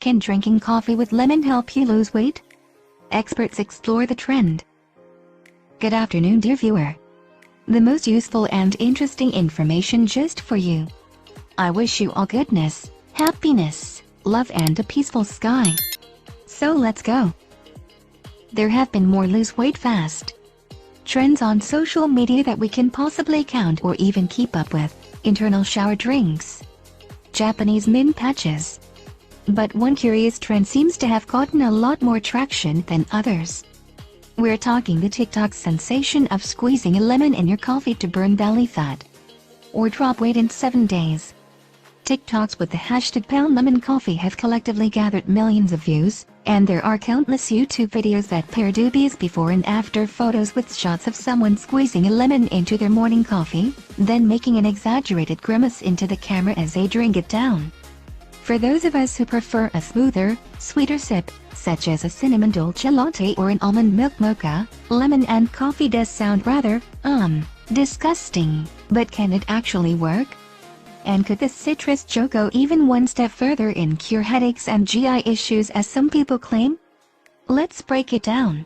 Can drinking coffee with lemon help you lose weight? Experts explore the trend. Good afternoon, dear viewer. The most useful and interesting information just for you. I wish you all goodness, happiness, love and a peaceful sky. So let's go. There have been more lose weight fast trends on social media that we can possibly count or even keep up with. Internal shower drinks, Japanese mint patches. But one curious trend seems to have gotten a lot more traction than others. We're talking the TikTok sensation of squeezing a lemon in your coffee to burn belly fat or drop weight in 7 days. TikToks with the hashtag #PoundLemonCoffee have collectively gathered millions of views, and there are countless YouTube videos that pair dubious before and after photos with shots of someone squeezing a lemon into their morning coffee, then making an exaggerated grimace into the camera as they drink it down. For those of us who prefer a smoother, sweeter sip, such as a cinnamon dolce latte or an almond milk mocha, lemon and coffee does sound rather, disgusting. But can it actually work? And could this citrus joke go even one step further in cure headaches and GI issues as some people claim? Let's break it down.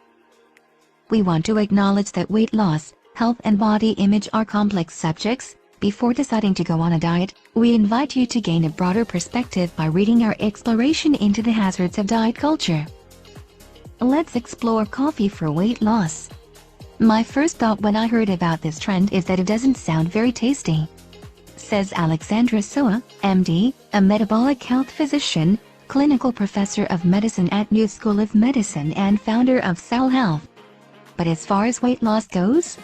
We want to acknowledge that weight loss, health and body image are complex subjects. Before deciding to go on a diet, we invite you to gain a broader perspective by reading our exploration into the hazards of diet culture. Let's explore coffee for weight loss. My first thought when I heard about this trend is that it doesn't sound very tasty, says Alexandra Soa, MD, a metabolic health physician, clinical professor of medicine at New School of Medicine and founder of Cell Health. But as far as weight loss goes,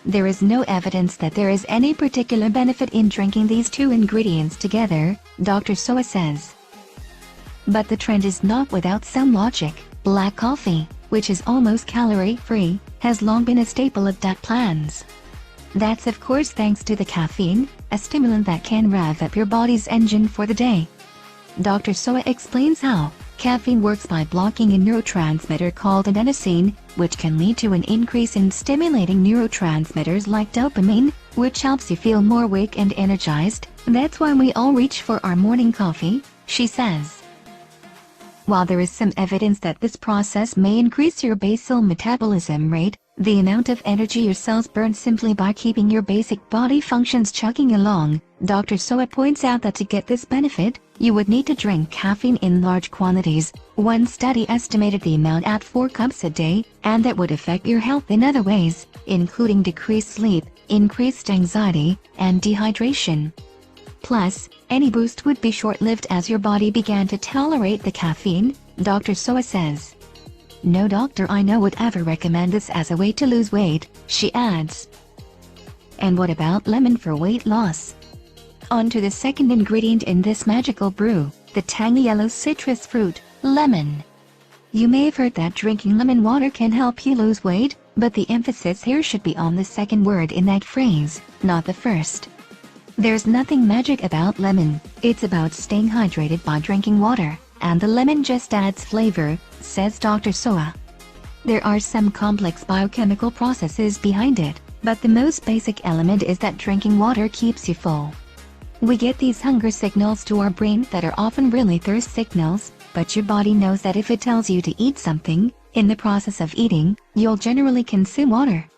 there is no evidence that there is any particular benefit in drinking these two ingredients together, Dr. Soa says. But the trend is not without some logic. Black coffee, which is almost calorie-free, has long been a staple of diet plans. That's of course thanks to the caffeine, a stimulant that can rev up your body's engine for the day. Dr. Soa explains how caffeine works by blocking a neurotransmitter called adenosine, which can lead to an increase in stimulating neurotransmitters like dopamine, which helps you feel more awake and energized. That's why we all reach for our morning coffee, she says. While there is some evidence that this process may increase your basal metabolism rate, the amount of energy your cells burn simply by keeping your basic body functions chugging along, Dr. Soa points out that to get this benefit, you would need to drink caffeine in large quantities. One study estimated the amount at 4 cups a day, and that would affect your health in other ways, including decreased sleep, increased anxiety, and dehydration. Plus, any boost would be short-lived as your body began to tolerate the caffeine, Dr. Soa says. No doctor I know would ever recommend this as a way to lose weight, she adds. And what about lemon for weight loss? On to the second ingredient in this magical brew, the tangy yellow citrus fruit, lemon. You may have heard that drinking lemon water can help you lose weight, but the emphasis here should be on the second word in that phrase, not the first. There's nothing magic about lemon, it's about staying hydrated by drinking water, and the lemon just adds flavor, says Dr. Soa. There are some complex biochemical processes behind it, but the most basic element is that drinking water keeps you full. We get these hunger signals to our brain that are often really thirst signals, but your body knows that if it tells you to eat something, in the process of eating, you'll generally consume water.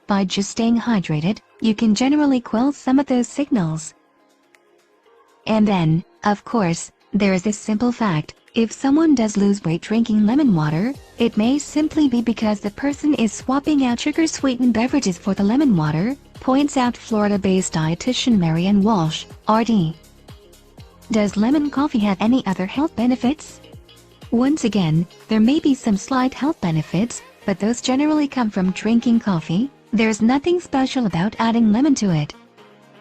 By just staying hydrated, you can generally quell some of those signals. And then, of course, there is this simple fact: if someone does lose weight drinking lemon water, it may simply be because the person is swapping out sugar-sweetened beverages for the lemon water, points out Florida-based dietitian Marianne Walsh, RD. Does lemon coffee have any other health benefits? Once again, there may be some slight health benefits, but those generally come from drinking coffee. There's nothing special about adding lemon to it.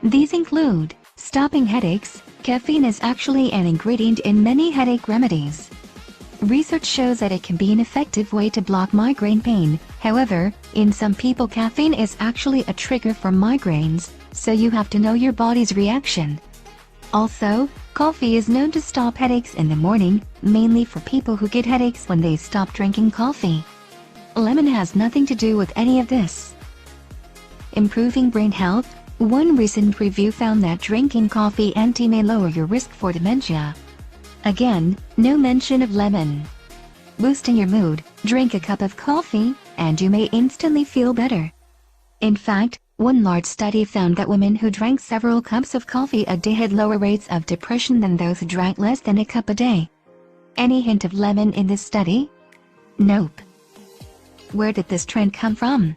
These include stopping headaches. Caffeine is actually an ingredient in many headache remedies. Research shows that it can be an effective way to block migraine pain. However, in some people caffeine is actually a trigger for migraines, so you have to know your body's reaction. Also, coffee is known to stop headaches in the morning, mainly for people who get headaches when they stop drinking coffee. Lemon has nothing to do with any of this. Improving brain health. One recent review found that drinking coffee may lower your risk for dementia. Again, no mention of lemon. Boosting your mood, drink a cup of coffee, and you may instantly feel better. In fact, one large study found that women who drank several cups of coffee a day had lower rates of depression than those who drank less than a cup a day. Any hint of lemon in this study? Nope. Where did this trend come from?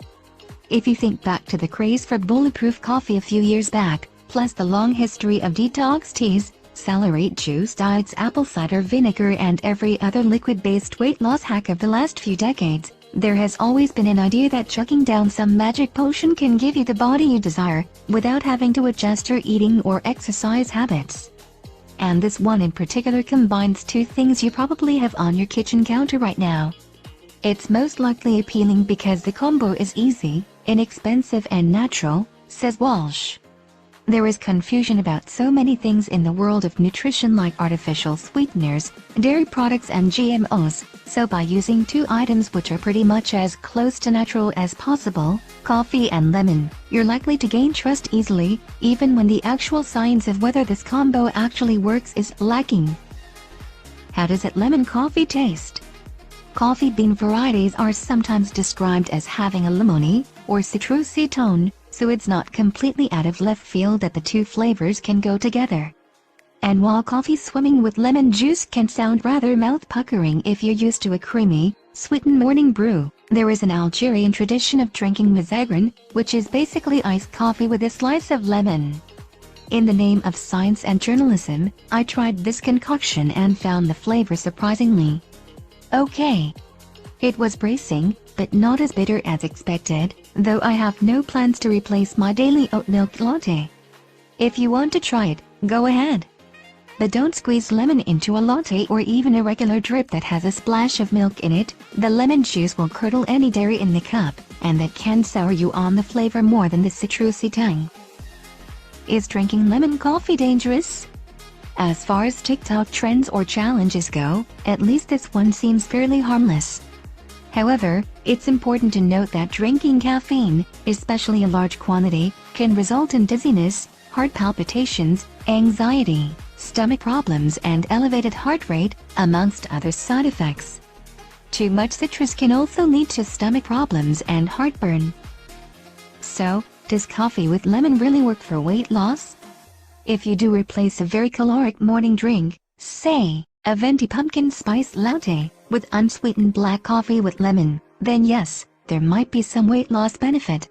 If you think back to the craze for bulletproof coffee a few years back, plus the long history of detox teas, celery juice diets, apple cider vinegar, and every other liquid-based weight loss hack of the last few decades, there has always been an idea that chugging down some magic potion can give you the body you desire, without having to adjust your eating or exercise habits. And this one in particular combines two things you probably have on your kitchen counter right now. It's most likely appealing because the combo is easy, inexpensive and natural, says Walsh. There is confusion about so many things in the world of nutrition, like artificial sweeteners, dairy products and GMOs, so by using two items which are pretty much as close to natural as possible, coffee and lemon, you're likely to gain trust easily, even when the actual science of whether this combo actually works is lacking. How does it lemon coffee taste? Coffee bean varieties are sometimes described as having a lemony or citrusy tone, so it's not completely out of left field that the two flavors can go together. And while coffee swimming with lemon juice can sound rather mouth-puckering if you're used to a creamy, sweetened morning brew, there is an Algerian tradition of drinking mazagran, which is basically iced coffee with a slice of lemon. In the name of science and journalism, I tried this concoction and found the flavor surprisingly okay. It was bracing, but not as bitter as expected, though I have no plans to replace my daily oat milk latte. If you want to try it, go ahead. But don't squeeze lemon into a latte or even a regular drip that has a splash of milk in it. The lemon juice will curdle any dairy in the cup, and that can sour you on the flavor more than the citrusy tang. Is drinking lemon coffee dangerous? As far as TikTok trends or challenges go, at least this one seems fairly harmless. However, it's important to note that drinking caffeine, especially a large quantity, can result in dizziness, heart palpitations, anxiety, stomach problems and elevated heart rate, amongst other side effects. Too much citrus can also lead to stomach problems and heartburn. So, does coffee with lemon really work for weight loss? If you do replace a very caloric morning drink, say, a venti pumpkin spice latte, with unsweetened black coffee with lemon, then yes, there might be some weight loss benefit.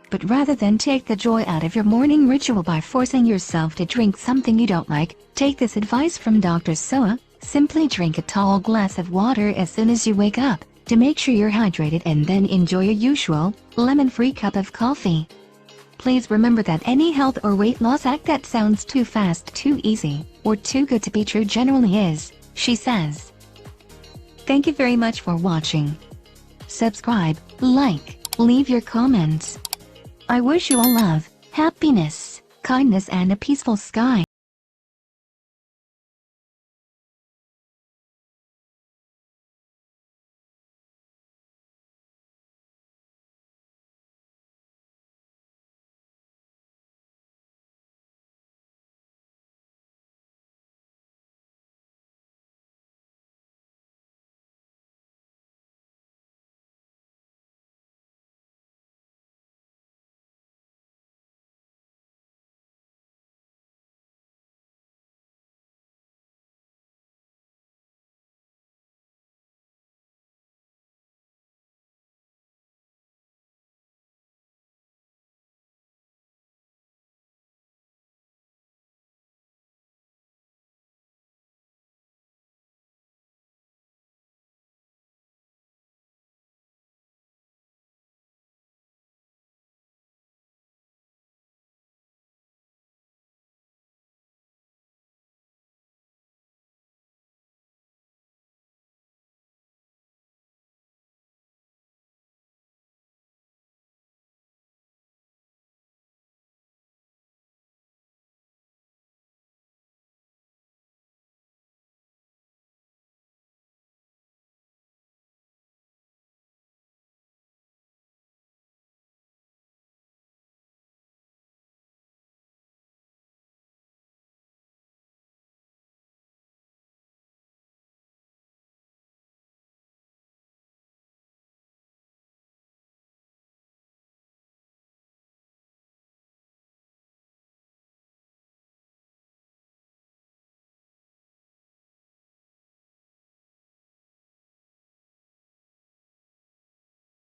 But rather than take the joy out of your morning ritual by forcing yourself to drink something you don't like, take this advice from Dr. Soa: simply drink a tall glass of water as soon as you wake up, to make sure you're hydrated, and then enjoy your usual, lemon-free cup of coffee. Please remember that any health or weight loss hack that sounds too fast, too easy, or too good to be true generally is, she says. Thank you very much for watching. Subscribe, like, leave your comments. I wish you all love, happiness, kindness and a peaceful sky.